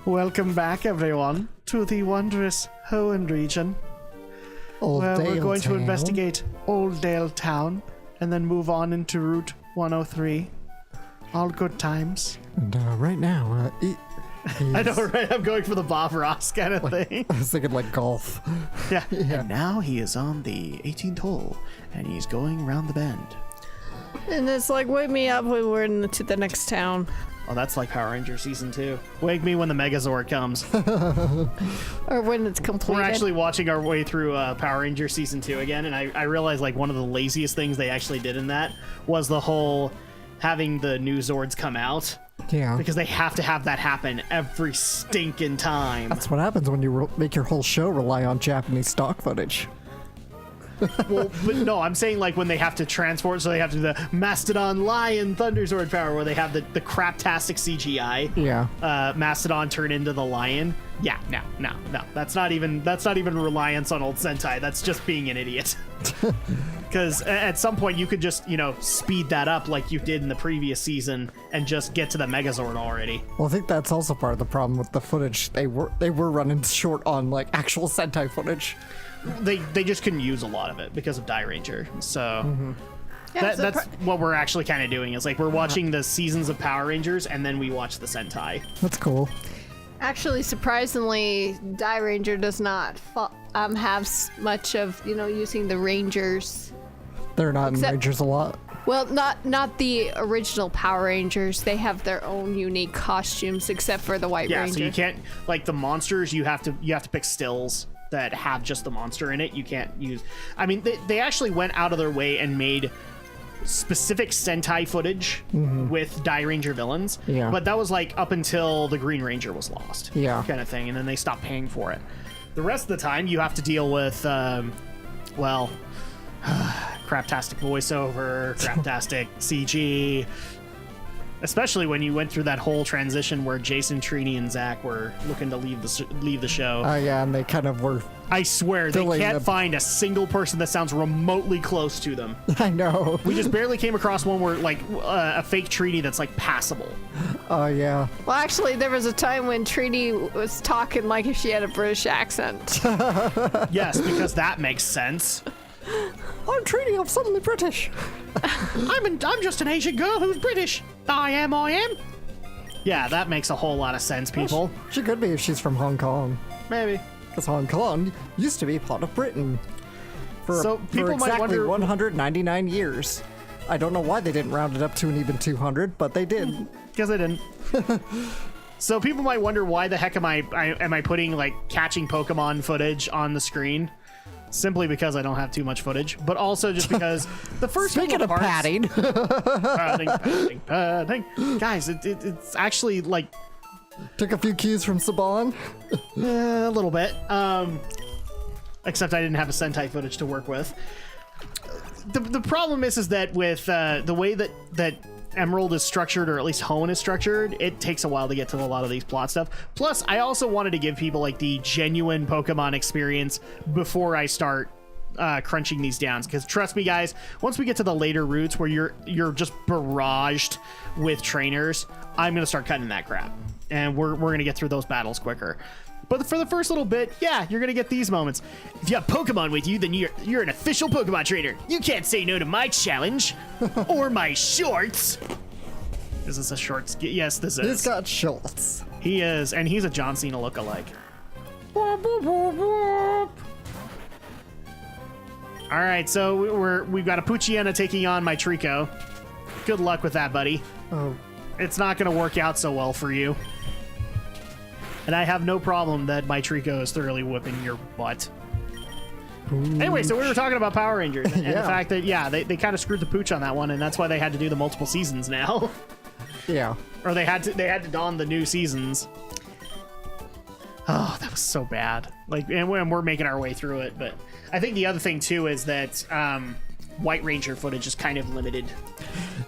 Welcome back, everyone, to the wondrous Hoenn region, where we're going to investigate Old Dale Town and then move on into Route 103. All good times. And right now, I know, right? I'm going for the Bob Ross kind of thing. I was thinking like golf. Yeah. And now he is on the 18th hole, and he's going round the bend. And it's like, wake me up when we're to the next town. Oh, that's like Power Ranger Season 2. Wake me when the Megazord comes. Or when it's completed. We're actually watching our way through Power Ranger Season 2 again, and I realized like one of the laziest things they actually did in that was the whole having the new Zords come out. Yeah. Because they have to have that happen every stinking time. That's what happens when you make your whole show rely on Japanese stock footage. Well, but no, I'm saying like when they have to transport, so they have to do the Mastodon Lion Thunderzord power, where they have the craptastic CGI. Yeah. Mastodon turn into the lion. Yeah, no. That's not even reliance on old Sentai. That's just being an idiot. Because at some point you could just, speed that up like you did in the previous season and just get to the Megazord already. Well, I think that's also part of the problem with the footage. They were running short on like actual Sentai footage. They just couldn't use a lot of it because of Die Ranger. So that's what we're actually kind of doing is like we're watching the seasons of Power Rangers and then we watch the Sentai. That's cool. Actually, surprisingly, Die Ranger does not have much of, using the Rangers. They're not in Rangers a lot. Well, not the original Power Rangers. They have their own unique costumes, except for the White Ranger. Yeah, so you can't, like the monsters, you have to pick stills that have just the monster in it. You can't use, I mean, they actually went out of their way and made specific Sentai footage with Die Ranger villains. Yeah. But that was like up until the Green Ranger was lost. Yeah. Kind of thing. And then they stopped paying for it. The rest of the time you have to deal with, craptastic voiceover, craptastic CG, especially when you went through that whole transition where Jason, Trini, and Zach were looking to leave the show. Oh, yeah, and they kind of were. I swear, they can't find a single person that sounds remotely close to them. I know. We just barely came across one where, like, a fake Trini that's, like, passable. Oh, yeah. Well, actually, there was a time when Trini was talking like if she had a British accent. Yes, because that makes sense. I'm Trini, I'm suddenly British. I'm just an Asian girl who's British. I am. Yeah, that makes a whole lot of sense, people. Well, she could be if she's from Hong Kong. Maybe. Because Hong Kong used to be part of Britain for people might exactly wonder 199 years. I don't know why they didn't round it up to an even 200, but they did. Because they didn't. So people might wonder why the heck am I putting like catching Pokemon footage on the screen? Simply because I don't have too much footage, but also just because the first Speaking of parts, padding. padding. Guys, it's actually like Took a few cues from Saban. a little bit. Except I didn't have a Sentai footage to work with. The problem is that with the way that Emerald is structured, or at least Hoenn is structured, it takes a while to get to a lot of these plot stuff. Plus, I also wanted to give people like the genuine Pokemon experience before I start crunching these down. Because trust me, guys, once we get to the later routes where you're just barraged with trainers, I'm gonna start cutting that crap, and we're gonna get through those battles quicker. But for the first little bit, yeah, you're gonna get these moments. If you have Pokemon with you, then you're an official Pokemon trainer. You can't say no to my challenge or my shorts. Is this a shorts? Yes, this is. He's got shorts. He is, and he's a John Cena lookalike. All right, so we've got a Poochyena taking on my Trico. Good luck with that, buddy. Oh. It's not gonna work out so well for you. And I have no problem that my Trico is thoroughly whipping your butt. Pooch. Anyway, so we were talking about Power Rangers and Yeah. the fact that, yeah, they kind of screwed the pooch on that one, and that's why they had to do the multiple seasons now. Yeah. Or they had to don the new seasons. Oh, that was so bad. Like, and we're making our way through it, but I think the other thing too is that White Ranger footage is kind of limited.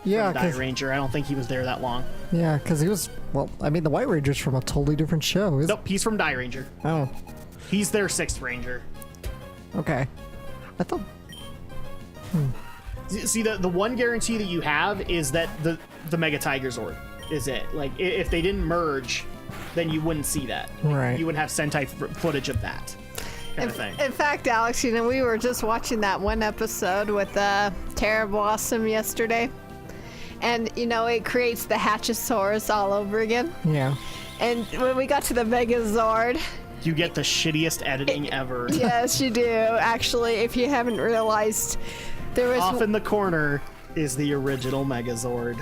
Yeah, Die Ranger. I don't think he was there that long. Yeah, because he was, well, I mean, the White Ranger's from a totally different show. Nope, he's from Die Ranger. Oh, He's their 6th Ranger. okay. I thought, See, the one guarantee that you have is that the Mega Tiger Zord is it. Like, if they didn't merge, then you wouldn't see that. Right. You wouldn't have Sentai footage of that kind of thing. In fact, Alex, you know, we were just watching that one episode with Tara Blossom yesterday. And, you know, it creates the Hatchosaurus all over again. Yeah. And when we got to the Megazord... You get the shittiest editing ever. Yes, you do. Actually, if you haven't realized, there was... Off in the corner is the original Megazord.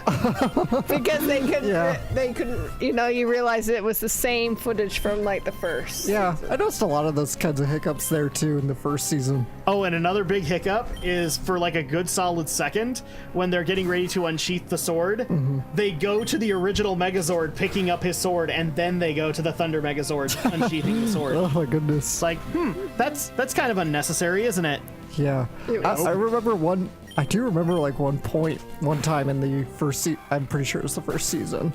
Because Yeah. they couldn't, you know, you realize it was the same footage from, like, the first. Yeah, I noticed a lot of those kinds of hiccups there, too, in the first season. Oh, and another big hiccup is for like a good solid second, when they're getting ready to unsheath the sword, they go to the original Megazord picking up his sword, and then they go to the Thunder Megazord unsheathing the sword. Oh, my goodness. It's like, that's kind of unnecessary, isn't it? Yeah. It I was. remember I do remember like one time in the first I'm pretty sure it was the first season.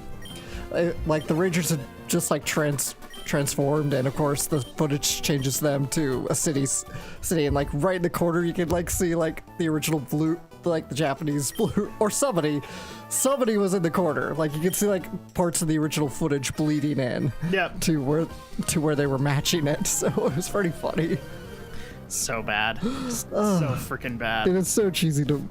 Like the Rangers had just like transformed, and of course the footage changes them to a city, and like right in the corner you can like see like the original blue, like the Japanese blue, or somebody was in the corner. Like you can see like parts of the original footage bleeding in. Yep. To where they were matching it. So it was pretty funny. So bad. So freaking bad. And it's so cheesy to.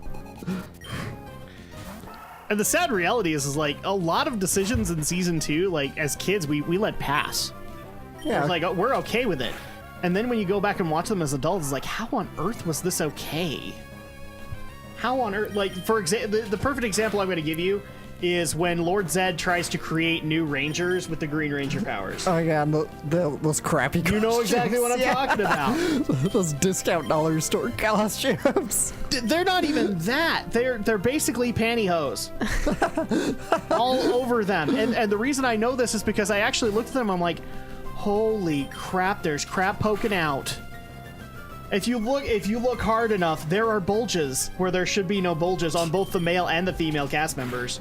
And the sad reality is like a lot of decisions in season 2, like as kids, we let pass. Yeah. Like, oh, we're okay with it. And then when you go back and watch them as adults, it's like, how on earth was this okay? How on earth? Like, for example, the perfect example I'm going to give you is when Lord Zed tries to create new Rangers with the Green Ranger powers. Oh yeah, and those crappy costumes. You know exactly what I'm talking about. Those discount dollar store costumes. They're not even that. They're basically pantyhose. All over them. And the reason I know this is because I actually looked at them, I'm like, holy crap, there's crap poking out. If you look hard enough, there are bulges where there should be no bulges on both the male and the female cast members.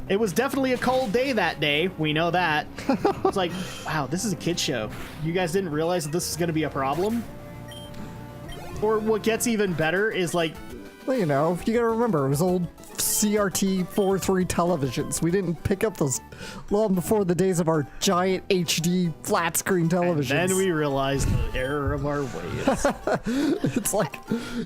It was definitely a cold day that day. We know that. It's like, wow, this is a kid's show. You guys didn't realize that this is going to be a problem? Or what gets even better is like... Well, you know, you gotta remember, it was old CRT 4.3 televisions. We didn't pick up those long before the days of our giant HD flat screen televisions. And then we realized the error of our ways. It's like,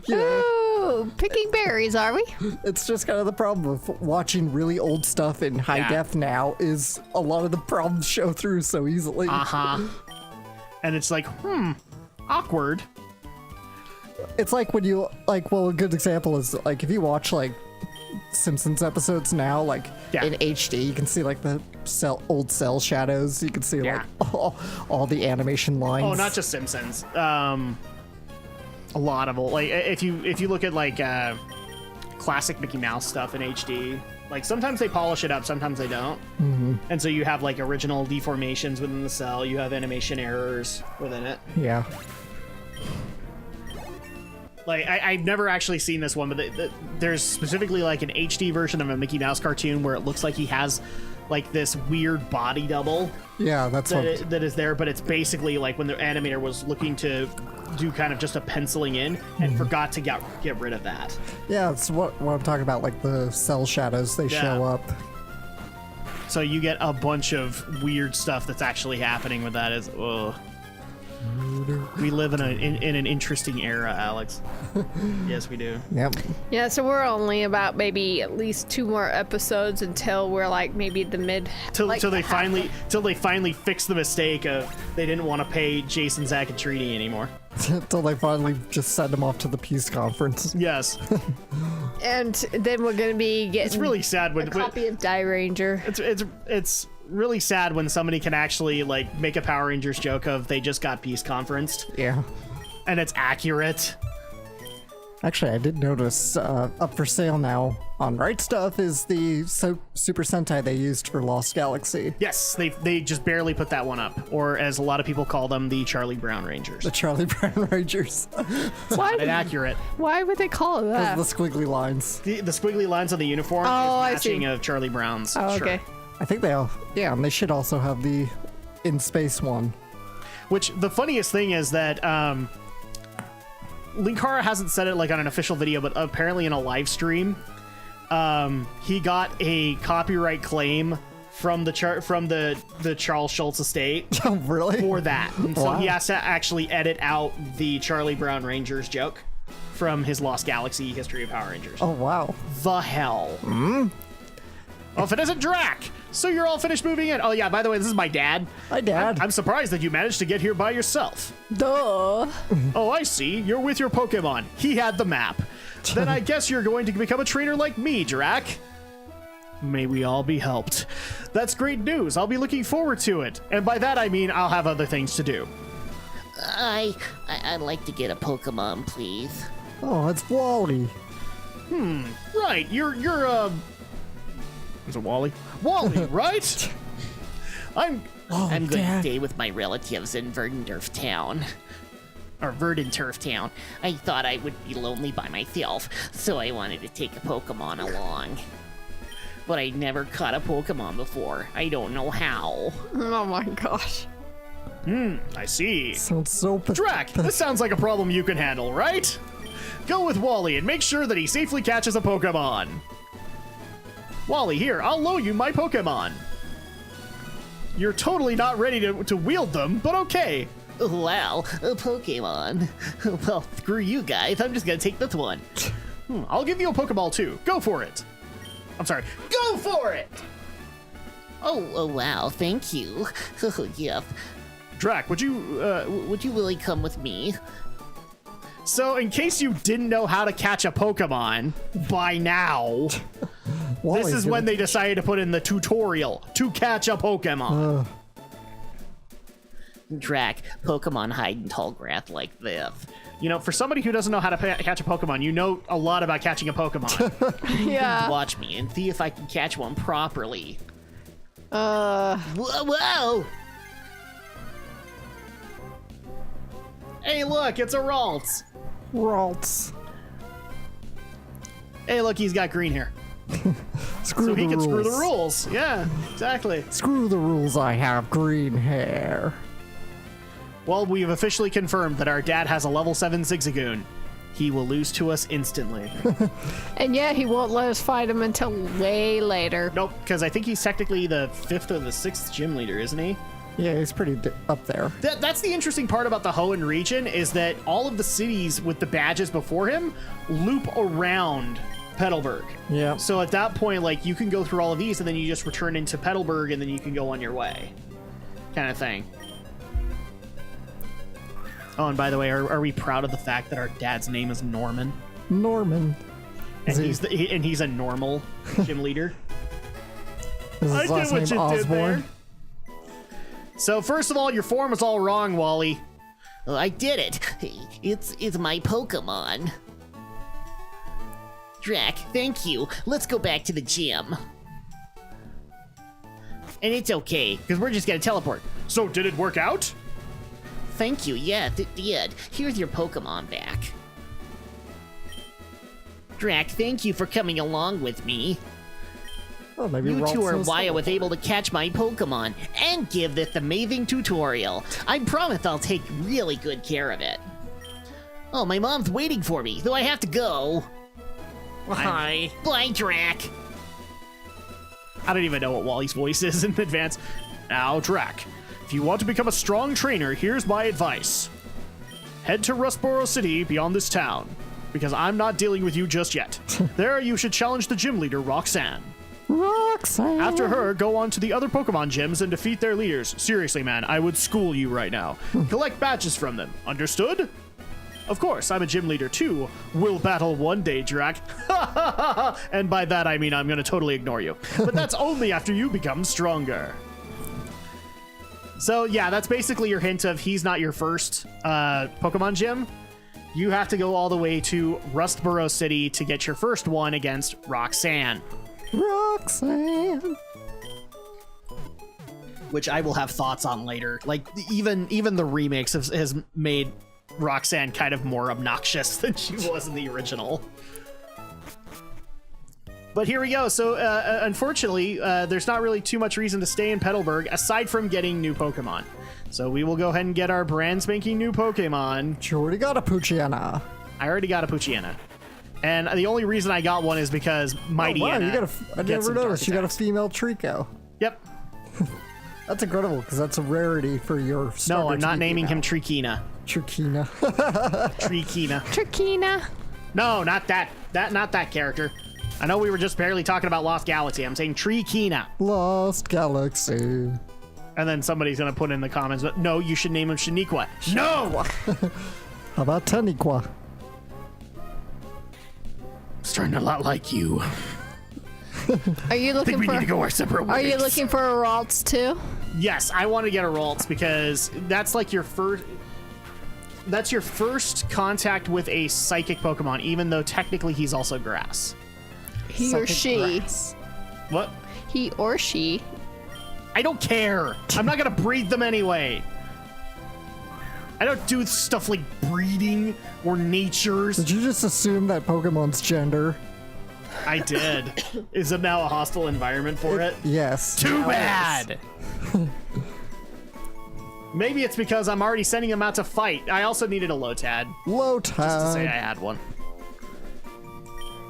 you know, Ooh, picking berries, are we? it's just kind of the problem with watching really old stuff in high def now is a lot of the problems show through so easily. Uh-huh. And it's like, awkward. It's like when you, like, well, a good example is, like, if you watch, like, Simpsons episodes now, like, in HD, you can see, like, the old cell shadows. You can see, like, all the animation lines. Oh, not just Simpsons. A lot of old, like, if you look at, like, classic Mickey Mouse stuff in HD, like, sometimes they polish it up, sometimes they don't. Mm-hmm. And so you have, like, original deformations within the cell. You have animation errors within it. Yeah. Like, I've never actually seen this one, but there's specifically, like, an HD version of a Mickey Mouse cartoon where it looks like he has, like, this weird body double. Yeah, that's that is there, but it's basically, like, when the animator was looking to do kind of just a penciling in and forgot to get rid of that. Yeah, it's what I'm talking about, like, the cell shadows, they show up. So you get a bunch of weird stuff that's actually happening with that. We live in an interesting era, Alex. Yes, we do. Yep. Yeah, so we're only about maybe at least 2 more episodes until we're like maybe the mid. Till like they finally fix the mistake of they didn't want to pay Jason, Zach, and Trini anymore. Until they finally just send him off to the peace conference. Yes. And then we're gonna be getting. It's really sad when a copy of Die Ranger. It's really sad when somebody can actually like make a Power Rangers joke of they just got peace conferenced. Yeah. And it's accurate. Actually, I did notice up for sale now on Right Stuff is the Super Sentai they used for Lost Galaxy. Yes, they just barely put that one up, or as a lot of people call them, the Charlie Brown Rangers. The Charlie Brown Rangers. Why? Inaccurate. Why would they call it that? The squiggly lines. The squiggly lines on the uniform is matching of Charlie Brown's shirt. Okay. I think they all, yeah, and they should also have the in space one. Which the funniest thing is that Linkara hasn't said it like on an official video, but apparently in a live stream, he got a copyright claim from the Charles Schultz estate Oh, really? for that. And so he Wow. has to actually edit out the Charlie Brown Rangers joke from his Lost Galaxy History of Power Rangers. Oh, wow. The hell? Oh, if it isn't Drak! So you're all finished moving in? Oh yeah, by the way, this is my dad. Hi, Dad. I'm surprised that you managed to get here by yourself. Duh. Oh, I see. You're with your Pokemon. He had the map. Then I guess you're going to become a trainer like me, Drak. May we all be helped. That's great news. I'll be looking forward to it. And by that I mean I'll have other things to do. I'd like to get a Pokemon, please. Oh, it's Wally. Right, you're is it Wally? Wally, right? I'm Oh, I'm going to Dad. stay with my relatives in Verdendorf Town. Or Verdenturf Town. I thought I would be lonely by myself, so I wanted to take a Pokemon along. But I never caught a Pokemon before. I don't know how. Oh my gosh. I see. Sounds so Drak, this sounds like a problem you can handle, right? Go with Wally and make sure that he safely catches a Pokemon. Wally, here, I'll loan you my Pokemon. You're totally not ready to wield them, but okay. Wow, a Pokemon. Well, screw you guys. I'm just gonna take this one. I'll give you a Pokeball too. Go for it. I'm sorry. Go for it! Oh wow, thank you. Yes. Drak, would you Would you really come with me? So, in case you didn't know how to catch a Pokemon by now, this is when they decided to put in the tutorial to catch a Pokemon. Drak, Pokemon hide in tall grass like this. You know, for somebody who doesn't know how to catch a Pokemon, you know a lot about catching a Pokemon. Yeah. Watch me and see if I can catch one properly. Uh. Whoa! Whoa. Hey, look, it's a Ralts. Ralts. Hey, look, he's got green hair. Screw So the he can rules. screw the rules. Yeah, exactly. Screw the rules. I have green hair. Well, we've officially confirmed that our dad has a level 7 Zigzagoon. He will lose to us instantly. And yeah, he won't let us fight him until way later. Nope, because I think he's technically the 5th or the 6th gym leader, isn't he? Yeah, he's pretty up there. That's the interesting part about the Hoenn region, is that all of the cities with the badges before him loop around Petalburg. Yeah. So at that point, like, you can go through all of these and then you just return into Petalburg and then you can go on your way. Kind of thing. Oh, and by the way, are we proud of the fact that our dad's name is Norman? Norman. And Is he's a normal gym leader? Is his last name Osborne? So first of all, your form was all wrong, Wally. Oh, I did it. It's my Pokemon. Drak, thank you. Let's go back to the gym. And it's okay, because we're just gonna teleport. So did it work out? Thank you. Yes, it did. Here's your Pokemon back. Drak, thank you for coming along with me. Oh, maybe You Ralts two are knows why I the- was able to catch my Pokemon and give this amazing tutorial. I promise I'll take really good care of it. Oh, my mom's waiting for me, though I have to go. Bye. Bye, Drak. I don't even know what Wally's voice is in advance. Now, Drak, if you want to become a strong trainer, here's my advice. Head to Rustboro City beyond this town, because I'm not dealing with you just yet. There you should challenge the gym leader, Roxanne. Roxanne. After her, go on to the other Pokemon gyms and defeat their leaders. Seriously, man, I would school you right now. Collect badges from them. Understood? Of course, I'm a gym leader too. We'll battle one day, Drak. And by that I mean I'm gonna totally ignore you. But that's only after you become stronger. So yeah, that's basically your hint of he's not your first Pokemon gym. You have to go all the way to Rustboro City to get your first one against Roxanne. Roxanne. Which I will have thoughts on later. Like, even the remix has made Roxanne kind of more obnoxious than she was in the original. But here we go. So, unfortunately, there's not really too much reason to stay in Petalburg, aside from getting new Pokemon. So we will go ahead and get our brand spanking new Pokemon. You already got a Poochyena. I already got a Poochyena. And the only reason I got one is because Mighty Oh, wow, Anna you got I gets never some dark noticed you got a attacks. female Trico. Yep. That's incredible because that's a rarity for your No, starter I'm to not be naming him out. Trikina. Trikina. Trikina. Trakina. No, not that. Not that character. I know we were just barely talking about Lost Galaxy. I'm saying Trikina. Lost Galaxy. And then somebody's gonna put in the comments, but no, you should name him Shaniqua. No! How about Taniqua? It's starting a lot like you. Are you I think looking we for? need to go our separate ways. Are you looking for a Ralts too? Yes, I want to get a Ralts because that's like your first. That's your first contact with a psychic Pokemon, even though technically he's also grass. He or Psychic she. grass. What? He or she. I don't care. I'm not gonna breed them anyway. I don't do stuff like breeding or natures. Did you just assume that Pokemon's gender? I did. Is it now a hostile environment for it? Yes. Too Now it is. bad. Maybe it's because I'm already sending them out to fight. I also needed a Lotad, just to say I Lotad. had one.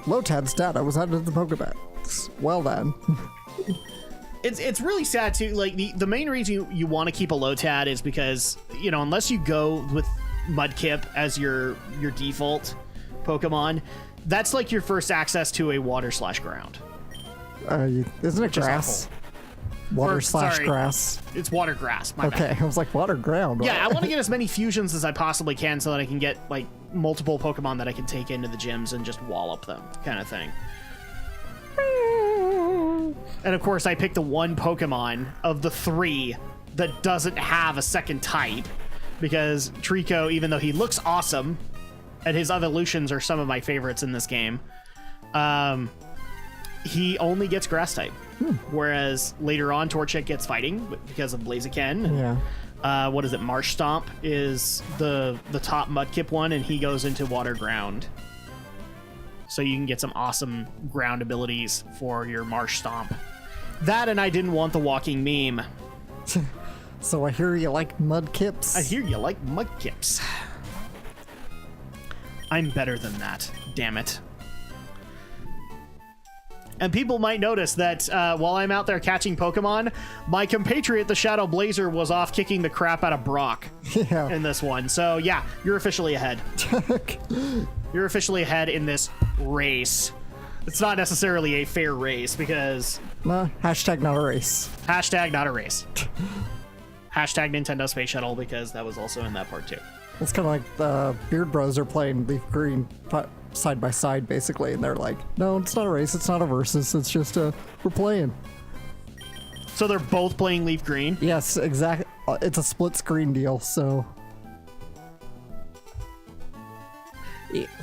Lotad's data was added to the Pokedex. Well done. It's really sad too. Like the main reason you want to keep a Lotad is because, you know, unless you go with Mudkip as your default Pokemon, that's like your first access to a water/ground. Isn't it is grass? Water Or, slash sorry. grass. It's water grass. My bad. Okay, I was like water ground. Yeah, I want to get as many fusions as I possibly can so that I can get like multiple Pokemon that I can take into the gyms and just wallop them, kind of thing. And of course, I picked the one Pokemon of the 3 that doesn't have a second type, because Trico, even though he looks awesome, and his evolutions are some of my favorites in this game, he only gets grass type. Whereas later on, Torchic gets fighting because of Blaziken. Yeah. What is it? Marsh Stomp is the top Mudkip one, and he goes into Water Ground. So you can get some awesome ground abilities for your Marsh Stomp. That, and I didn't want the walking meme. So I hear you like Mudkips. I hear you like Mudkips. I'm better than that. Damn it. And people might notice that while I'm out there catching Pokemon, my compatriot, the Shadow Blazer, was off kicking the crap out of Brock Yeah. in this one. So yeah, you're officially ahead. You're officially ahead in this race. It's not necessarily a fair race because Hashtag not a race. hashtag not a race. Hashtag Nintendo Space Shuttle, because that was also in that part too. It's kind of like the Beard Bros are playing Leaf Green side by side, basically, and they're like, no, it's not a race, it's not a versus, it's just we're playing. So they're both playing Leaf Green. Yes, exactly. It's a split screen deal, so.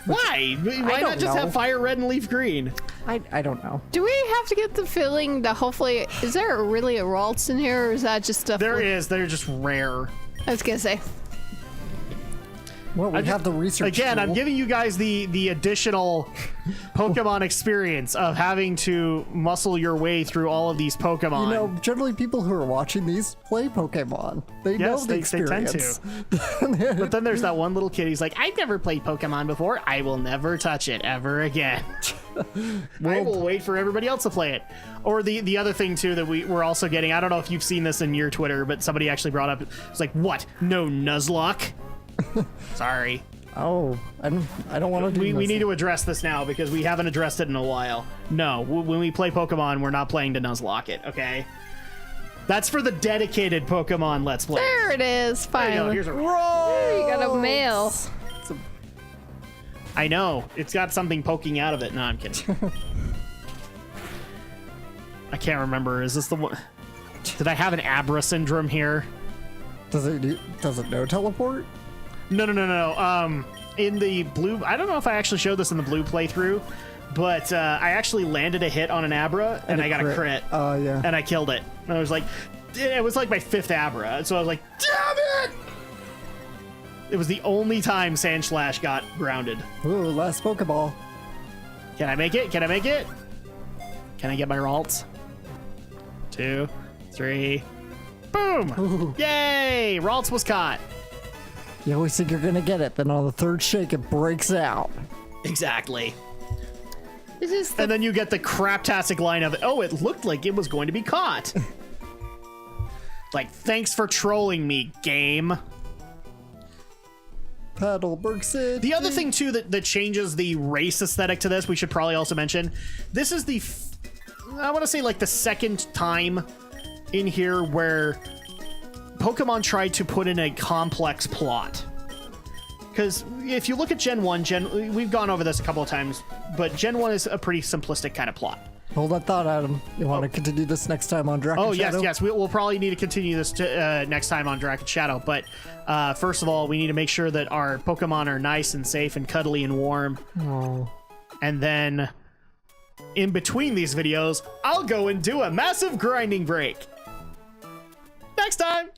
Why? Why don't not just know. have Fire Red and Leaf Green? I don't know. Do we have to get the feeling that hopefully is there really a Ralts in here, or is that just stuff? There is. They're just rare. I was gonna say. Well, we have the research Again, I'm tool. giving you guys the additional Pokemon experience of having to muscle your way through all of these Pokemon. You know, generally people who are watching these play Pokemon. They know Yes, the they tend experience. But then there's that one little kid. He's like, I've never played Pokemon before. I will never touch it ever again. I will wait for everybody else to play it. Or the other thing, too, that we're also getting, I don't know if you've seen this in your Twitter, but somebody actually brought up, it's like, what? No Nuzlocke? Sorry. Oh, I don't want to do We this. need to address this now because we haven't addressed it in a while. No, when we play Pokemon, we're not playing to Nuzlocke it, okay? That's for the dedicated Pokemon Let's Play. There it There is. you go. Finally. Here's a There you got a mail. I know. It's got something poking out of it. No, I'm kidding. I can't remember. Is this the one? Did I have an Abra syndrome here? Does it know teleport? No. In the blue, I don't know if I actually showed this in the blue playthrough, but I actually landed a hit on an Abra and I got a crit. Oh, yeah. And I killed it. And I was like, it was like my 5th Abra. So I was like, damn it! It was the only time Sandslash got grounded. Ooh, last Pokeball. Can I make it? Can I make it? Can I get my Ralts? 2, 3. Boom! Ooh. Yay! Ralts was caught. You always think you're gonna get it, then on the third shake it breaks out. Exactly. This is the And then you get the craptastic line of, oh, it looked like it was going to be caught. Like, thanks for trolling me, game. Petalburg City. The other thing, too, that changes the race aesthetic to this, we should probably also mention, this is the, I want to say, like, the second time in here where Pokemon tried to put in a complex plot. Because if you look at Gen 1, we've gone over this a couple of times, but Gen 1 is a pretty simplistic kind of plot. Hold that thought, Adam. You want to continue this next time on Drak and Shadow? Yes. We'll probably need to continue this next time on Drak and Shadow. But first of all, we need to make sure that our Pokemon are nice and safe and cuddly and warm. Oh. And then in between these videos, I'll go and do a massive grinding break. Next time!